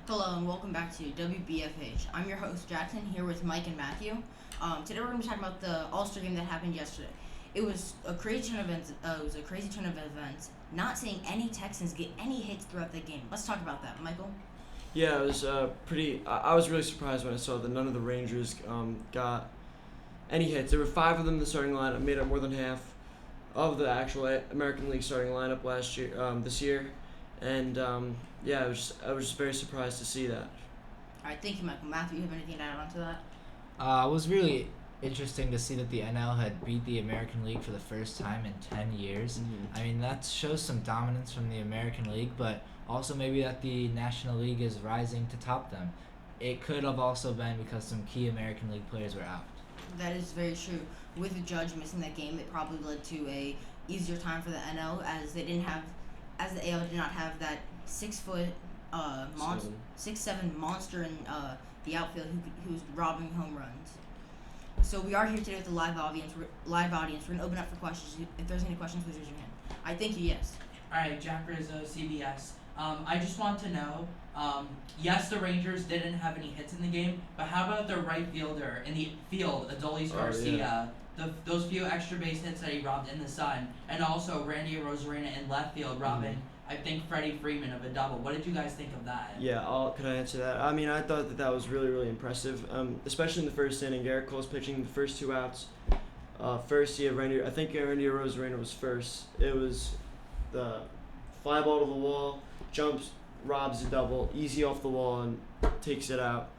Hello and welcome back to WBFH. I'm your host Jackson here with Mike and Matthew. Today we're going to be talking about the All-Star game that happened yesterday. It was a crazy turn of events. Not seeing any Texans get any hits throughout the game. Let's talk about that, Michael. Yeah, it was pretty. I was really surprised when I saw that none of the Rangers got any hits. There were five of them in the starting lineup, made up more than half of the actual American League starting lineup this year, and yeah, I was just very surprised to see that. All right, thank you, Michael. Matthew, you have anything to add on to that? It was really interesting to see that the NL had beat the American League for the first time in 10 years. I mean, that shows some dominance from the American League, but also maybe that the National League is rising to top them. It could have also been because some key American League players were out. That is very true. With the Judge missing that game, it probably led to a easier time for the NL as the AL did not have that 6 foot Seven. 6'7" monster in the outfield who's robbing home runs. So we are here today with the live audience. We're gonna open up for questions. If there's any questions, please raise your hand. I thank you. Yes. All right, Jack Rizzo, CBS. I just want to know. Yes, the Rangers didn't have any hits in the game, but how about their right fielder in the field, Adolis Oh, Garcia? Those few extra base hits that he robbed in the sun, and also Randy Rosarena in left field robbing, I think, Freddie Freeman of a double. What did you guys think of that? Yeah, could I answer that? I mean, I thought that was really, really impressive, especially in the first inning. Garrett Cole's pitching the first two outs. First, you have I think Randy Rosarena was first. It was the fly ball to the wall, jumps, robs a double, easy off the wall, and takes it out.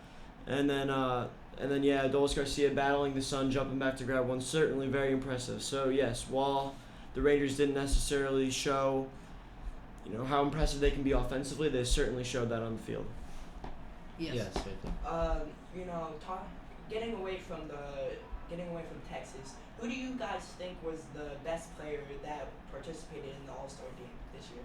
And then yeah, Adolis Garcia battling the sun, jumping back to grab one, certainly very impressive. So yes, while the Rangers didn't necessarily show, how impressive they can be offensively, they certainly showed that on the field. Yes. Certainly. You know, getting away from Texas. Who do you guys think was the best player that participated in the All Star game this year?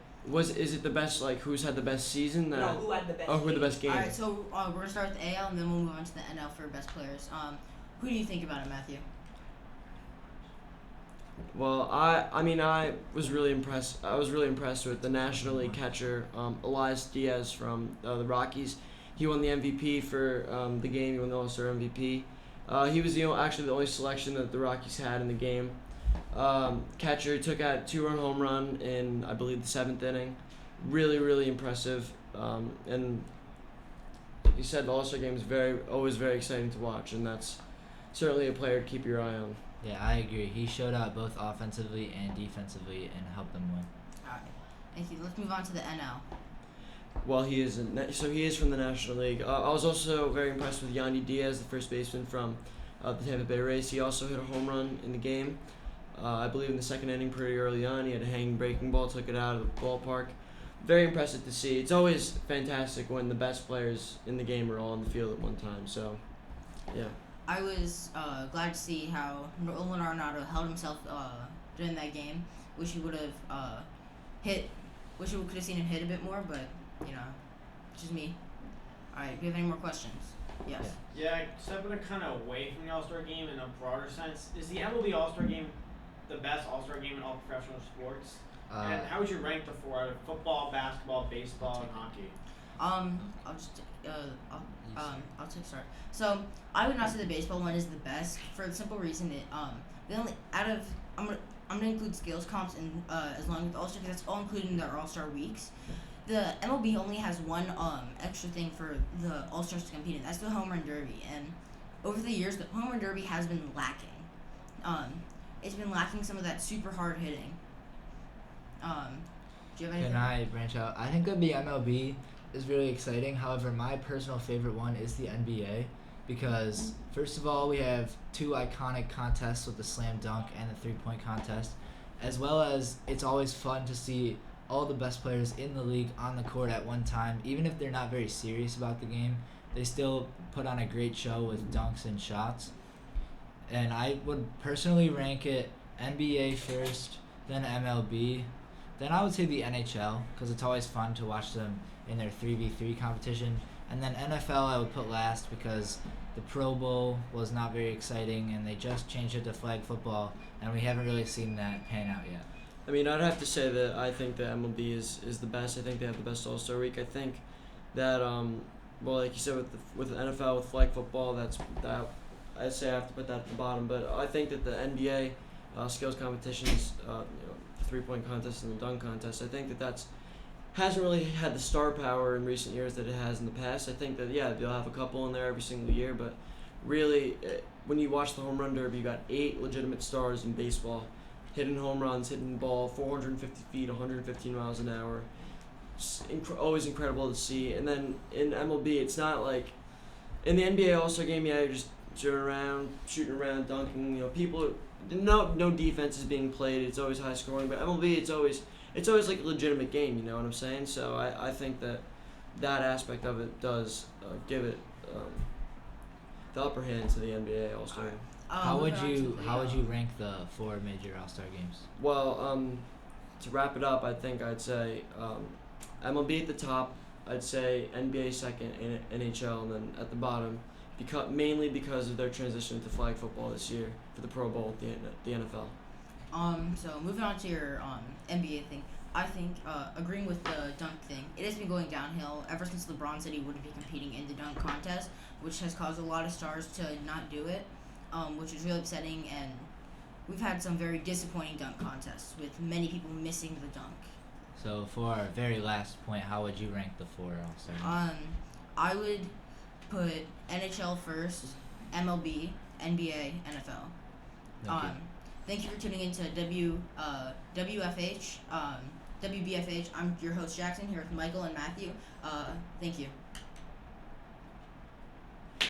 Is it the best, like, who's had the best season? No, who had the best? Who had the game? best game? All right. So we're gonna start with the AL and then we'll move on to the NL for best players. Who do you think about it, Matthew? Well, I was really impressed. I was really impressed with the National League catcher, Elias Diaz from the Rockies. He won the MVP for the game. He won the All-Star MVP. He was actually the only selection that the Rockies had in the game. Catcher took out a 2-run home run in, I believe, the seventh inning. Really, really impressive. And like you said, the All-Star game is always very exciting to watch, and that's certainly a player to keep your eye on. Yeah, I agree. He showed out both offensively and defensively and helped them win. All right. Thank you. Let's move on to the NL. Well, he is from the National League. I was also very impressed with Yandy Diaz, the first baseman from the Tampa Bay Rays. He also hit a home run in the game. I believe in the second inning, pretty early on. He had a hanging breaking ball, took it out of the ballpark. Very impressive to see. It's always fantastic when the best players in the game are all on the field at one time. So, yeah. I was glad to see how Nolan Arenado held himself during that game. Wish he would have hit. Wish we could have seen him hit a bit more, but it's just me. All right. Do you have any more questions? Yes. Yeah, stepping kind of away from the All-Star game in a broader sense, is the MLB All-Star game the best All-Star game in all professional sports? And how would you rank the four out of football, basketball, baseball, and hockey? I'll just I'll take start. So I would not say the baseball one is the best for the simple reason that they only out of I'm gonna include skills comps and as long as All-Star because that's all included in their All-Star weeks. The MLB only has one extra thing for the All-Stars to compete in. That's the Home Run Derby, and over the years the Home Run Derby has been lacking. It's been lacking some of that super hard hitting. Do you have anything? Can I branch out? I think that the MLB is really exciting. However, my personal favorite one is the NBA because, first of all, we have two iconic contests with the slam dunk and the three-point contest, as well as it's always fun to see all the best players in the league on the court at one time. Even if they're not very serious about the game, they still put on a great show with dunks and shots. And I would personally rank it NBA first, then MLB. Then I would say the NHL because it's always fun to watch them in their 3v3 competition. And then NFL I would put last because the Pro Bowl was not very exciting and they just changed it to flag football and we haven't really seen that pan out yet. I mean, I'd have to say that I think the MLB is the best. I think they have the best All-Star week. I think that well, like you said with the NFL with flag football, that I'd say I have to put that at the bottom. But I think that the NBA skills competitions, 3-point contest and the dunk contest, I think that's hasn't really had the star power in recent years that it has in the past. I think that they'll have a couple in there every single year, but really when you watch the home run derby, you got 8 legitimate stars in baseball, hitting home runs, hitting the ball 450 feet, 115 miles an hour. Always incredible to see. And then in MLB, it's not like in the NBA All-Star game. You're just shooting around, dunking. People, no defense is being played. It's always high scoring. But MLB, it's always like a legitimate game. You know what I'm saying? So I think that aspect of it does give it the upper hand to the NBA All-Star game. How would you rank the 4 major All-Star games? Well, to wrap it up, I'd say MLB at the top. I'd say NBA second, and NHL, and then at the bottom, mainly because of their transition to flag football this year for the Pro Bowl, the NFL. So moving on to your NBA thing, I think agreeing with the dunk thing, it has been going downhill ever since LeBron said he wouldn't be competing in the dunk contest, which has caused a lot of stars to not do it, which is really upsetting. And we've had some very disappointing dunk contests with many people missing the dunk. So for our very last point, how would you rank the 4 All-Star? I would put NHL first, MLB, NBA, NFL. Thank you for tuning into WFH, WBFH. I'm your host Jackson here with Michael and Matthew. Thank you.